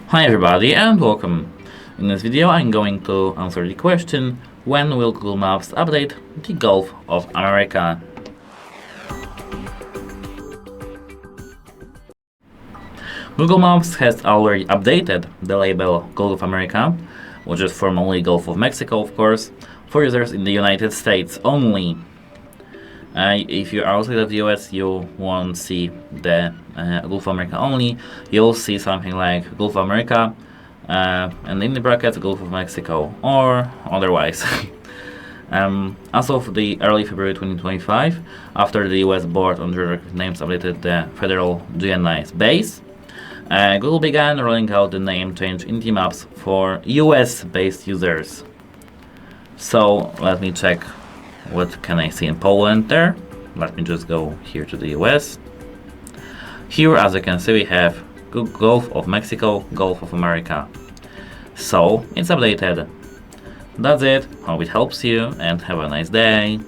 Hi everybody and welcome. In this video I'm going to answer the question, when will Google Maps update the Gulf of America? Google Maps has already updated the label Gulf of America, which is formerly Gulf of Mexico of course, for users in the United States only. If you're outside of the US, you won't see the Gulf of America only. You'll see something like Gulf of America and in the brackets Gulf of Mexico or otherwise. As of the early February 2025, after the US Board on Geographic Names updated the federal GNIS base, Google began rolling out the name change in the maps for US-based users. So let me check what can I see in Poland there. Let me just go here to the US. Here, as you can see, we have Gulf of Mexico, Gulf of America. So it's updated. That's it. Hope it helps you and have a nice day.